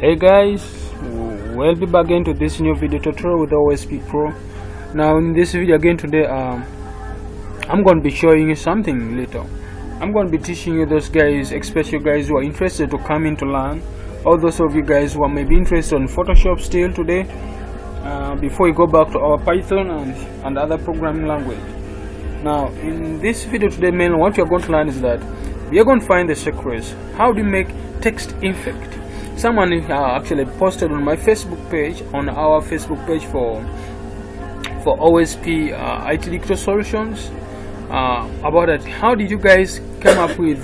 Hey guys, we'll be back into this new video tutorial with OSP Pro. Now in this video again today, I'm going to be showing you something little. I'm going to be teaching you those guys, especially guys who are interested to come in to learn, or those of you guys who are maybe interested in Photoshop still today, before you go back to our Python and other programming language. Now in this video today, mainly what you're going to learn is that we are going to find the secrets. How do you make text effect? Someone actually posted on my Facebook page, on our Facebook page for OSP IT Digital Solutions, about it. How did you guys come up with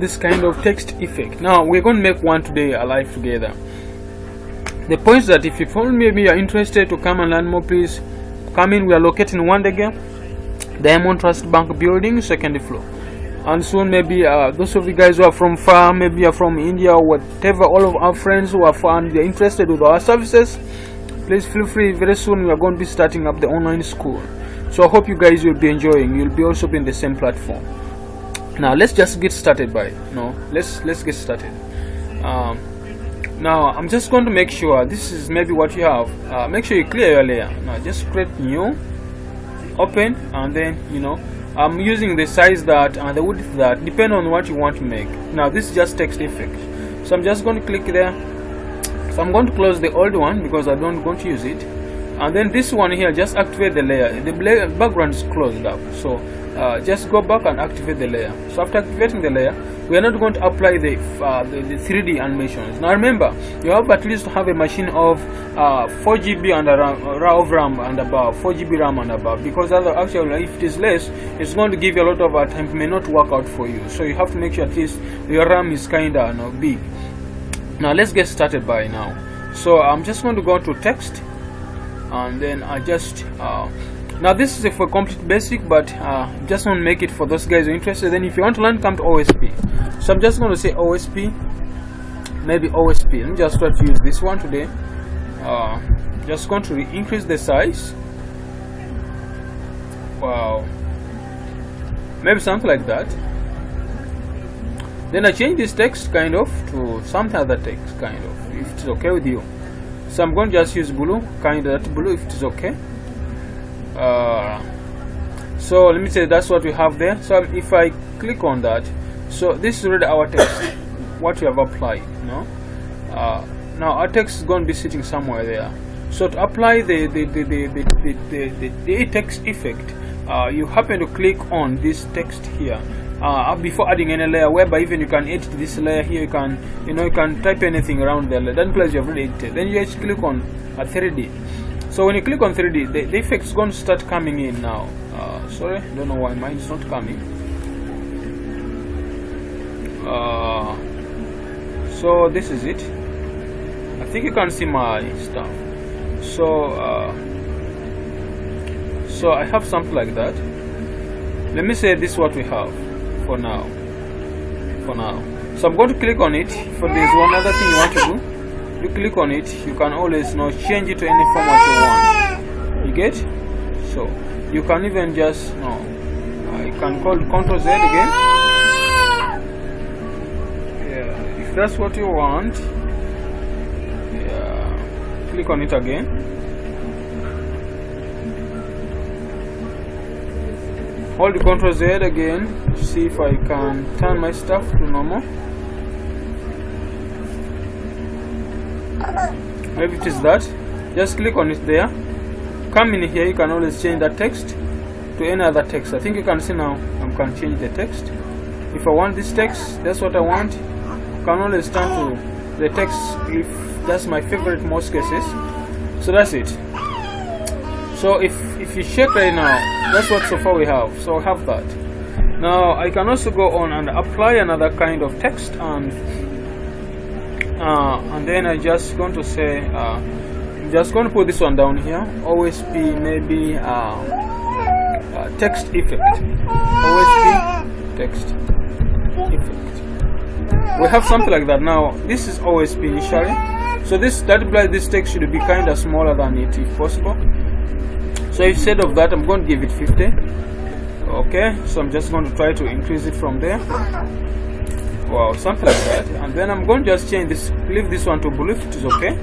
this kind of text effect? Now we're going to make one today alive together. The point is that if you maybe are interested to come and learn more, please come in. We are located in Wandega, Diamond Trust Bank building, 2nd floor. And soon maybe those of you guys who are from far, maybe you are from India or whatever, all of our friends who are far and they're interested with our services, please feel free. Very soon we are going to be starting up the online school, so I hope you guys will be enjoying. You'll be also in the same platform. Now let's just get started let's get started. Now I'm just going to make sure this is maybe what you have. Make sure you clear your layer. Now just create new, open, and then I'm using the size that and the width that depend on what you want to make. Now this is just text effect, so I'm just going to click there. So I'm going to close the old one because I don't want to use it, and then this one here, just activate the layer. The background is closed up, so just go back and activate the layer. So after activating the layer, we are not going to apply the 3D animations. Now remember, you have at least have a machine of 4 GB and of RAM and above, 4 GB RAM and above, because actually if it is less, it's going to give you a lot of time. It may not work out for you, so you have to make sure at least your RAM is kinda big. Now let's get started by now. So I'm just going to go to text, and then I just now this is for complete basic, but just want to make it for those guys who are interested. Then if you want to learn, come to OSP. So I'm just going to say OSP, maybe OSP. Let me just try to use this one today. Just going to increase the size. Wow, maybe something like that. Then I change this text kind of to some other text kind of, if it's okay with you. So I'm going to just use blue, kind of that blue, if it is okay. So let me say that's what we have there. So if I click on that, so this is already our text, what we have applied. Now our text is going to be sitting somewhere there. So to apply the text effect, you happen to click on this text here before adding any layer, whereby even you can edit this layer here. You can you can type anything around there. That place you have already edited. Then you just click on 3D. So when you click on 3D, the effect is going to start coming in now. Sorry, don't know why mine is not coming. So this is it. I think you can see my stuff. So I have something like that. Let me say this is what we have for now. So I'm going to click on it. For there's one other thing you want to do. You click on it, you can always change it to any format you want. You get? So you can even just you can call Ctrl Z again. Yeah, if that's what you want. Yeah, click on it again. Hold the Ctrl Z again. See if I can turn my stuff to normal. Maybe it is that. Just click on it there. Come in here. You can always change that text to any other text. I think you can see now I can change the text. If I want this text, that's what I want. I can always turn to the text if that's my favorite most cases. So that's it. So if you check right now, that's what so far we have. So I have that. Now I can also go on and apply another kind of text, and then I just going to say just going to put this one down here. OSP maybe text effect. OSP text effect. We have something like that. Now this is OSP initially, so this text should be kind of smaller than it if possible. So instead of that, I'm going to give it 50. Okay, so I'm just going to try to increase it from there. wow, something like that. And then I'm going to just change this, leave this one to blue if it is okay.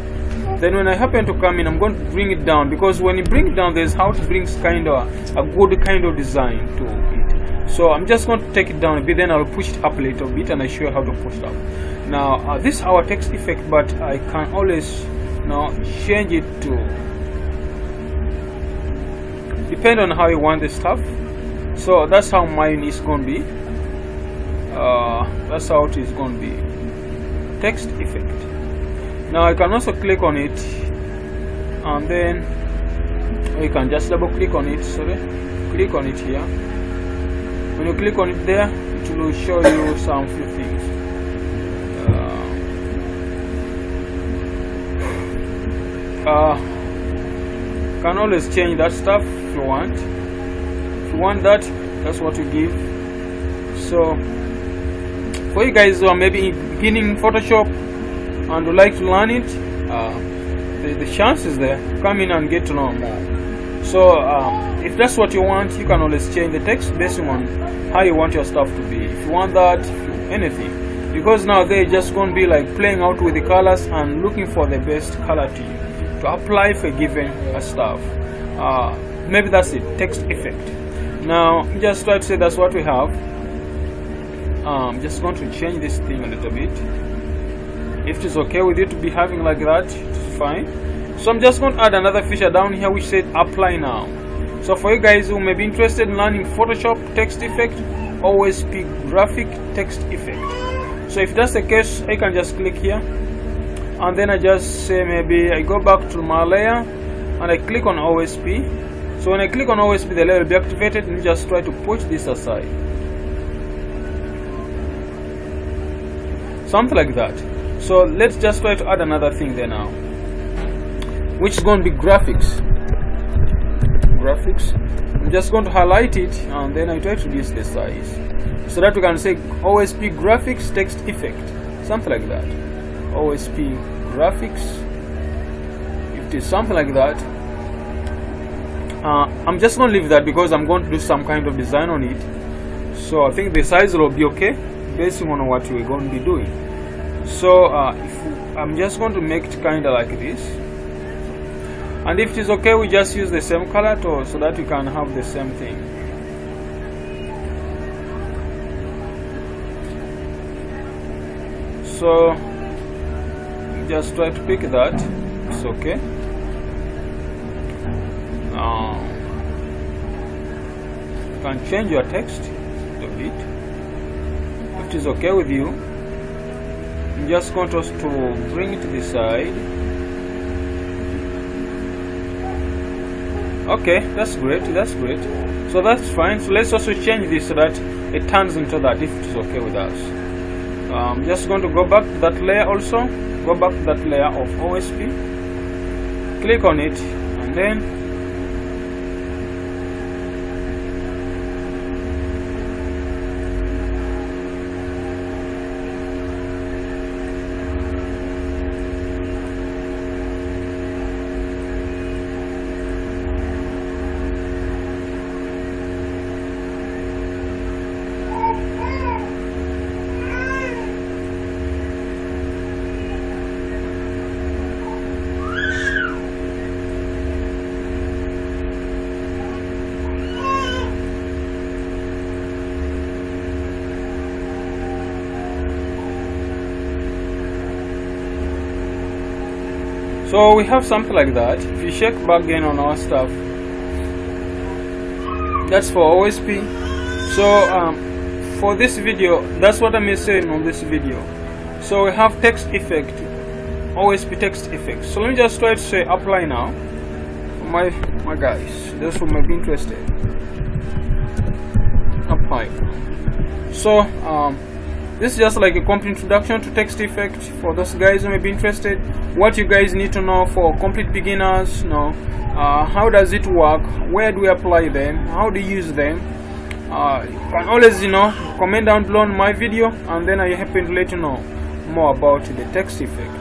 Then when I happen to come in, I'm going to bring it down, because when you bring it down, there's how to bring kind of a good kind of design to it. So I'm just going to take it down a bit, then I'll push it up a little bit, and I show you how to push it up. Now this is our text effect, but I can always now change it to depend on how you want the stuff. So that's how mine is going to be. That's how it is going to be. Text effect. Now I can also click on it, and then you can just double click on it. Sorry, click on it here. When you click on it there, it will show you some few things. Can always change that stuff if you want. If you want that, that's what you give. So for you guys who are maybe beginning Photoshop and would like to learn it, the chances there, come in and get to know more. So if that's what you want, you can always change the text based on how you want your stuff to be. If you want that, anything, because now they're just going to be like playing out with the colors and looking for the best color to you to apply for given stuff. Maybe that's it, text effect. Now just try to say that's what we have. I'm just going to change this thing a little bit. If it is okay with you to be having like that, it's fine. So I'm just going to add another feature down here which said apply now. So for you guys who may be interested in learning Photoshop text effect, OSP graphic text effect. So if that's the case, I can just click here, and then I just say maybe I go back to my layer and I click on OSP. So when I click on OSP, the layer will be activated, and just try to push this aside. Something like that. So let's just try to add another thing there now, which is going to be graphics. I'm just going to highlight it, and then I try to reduce the size so that we can say OSP graphics text effect, something like that. OSP graphics, if it is something like that. I'm just going to leave that because I'm going to do some kind of design on it. So I think the size will be okay based on what we're going to be doing. So I'm just going to make it kind of like this, and if it is okay, we just use the same color so that we can have the same thing. So just try to pick that. It's okay. You can change your text a bit if it is okay with you. I'm just going to bring it to the side. Okay, that's great. So that's fine. So let's also change this so that it turns into that, if it is okay with us. I'm just going to go back to that layer also. Go back to that layer of OSP. Click on it, and then so we have something like that. If you check back again on our stuff, that's for OSP. So for this video, that's what I'm saying on this video. So we have text effect, OSP text effect. So let me just try to say apply now for my guys, those who may be interested. Apply. So this is just like a complete introduction to text effect for those guys who may be interested. What you guys need to know for complete beginners, how does it work, where do we apply them, how do you use them. You can always comment down below on my video, and then I happen to let you know more about the text effect.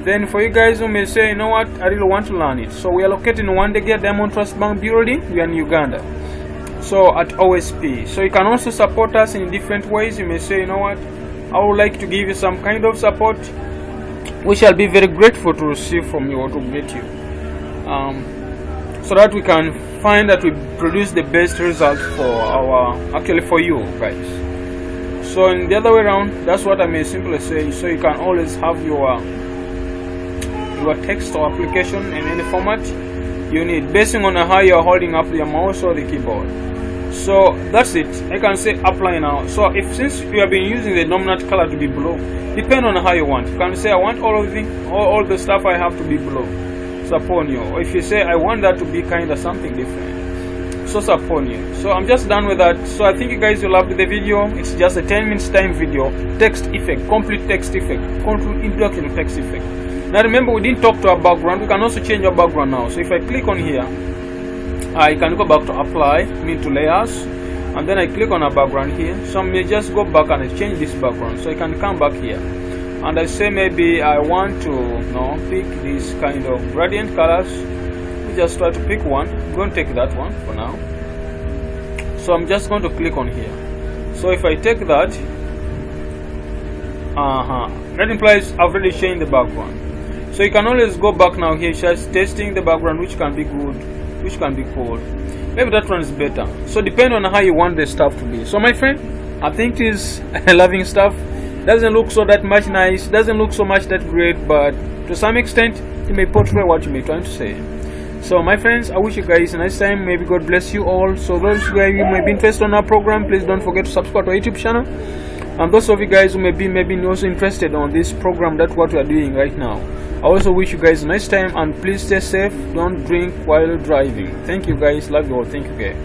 Then for you guys who may say, you know what, I really want to learn it, so we are located in Wandegeya Diamond Trust Bank building. We are in Uganda, so at OSP. So you can also support us in different ways. You may say, you know what, I would like to give you some kind of support, which I'll be very grateful to receive from you or to get you, so that we can find that we produce the best result for you guys. So in the other way around, that's what I may simply say. So you can always have your text or application in any format you need, basing on how you're holding up your mouse or the keyboard. So that's it. I can say apply now. So since you have been using the dominant color to be blue, depend on how you want. You can say I want all the stuff I have to be blue. It's upon you. Or if you say I want that to be kind of something different, so it's upon you. So I'm just done with that. So I think you guys will love the video. It's just a 10 minutes time video. Text effect, complete text effect, complete introduction to text effect. Now remember, we didn't talk to our background. We can also change our background now. So if I click on here, I can go back to apply, to layers, and then I click on a background here. So I may just go back and I change this background. So I can come back here and I say maybe I want to pick this kind of gradient colors. We just try to pick one. I'm going to take that one for now. So I'm just going to click on here. So if I take that, that implies I've already changed the background. So you can always go back now here, just testing the background, which can be good, which can be cold. Maybe that one is better. So depend on how you want the stuff to be. So my friend, I think it is loving stuff. Doesn't look so that much nice, doesn't look so much that great, but to some extent it may portray what you may trying to say. So my friends, I wish you guys a nice time. Maybe God bless you all. So those of you guys who may be interested in our program, please don't forget to subscribe to our YouTube channel. And those of you guys who may be also interested on this program, that's what we are doing right now, I also wish you guys a nice time, and please stay safe. Don't drink while driving. Thank you guys. Love you all. Thank you guys.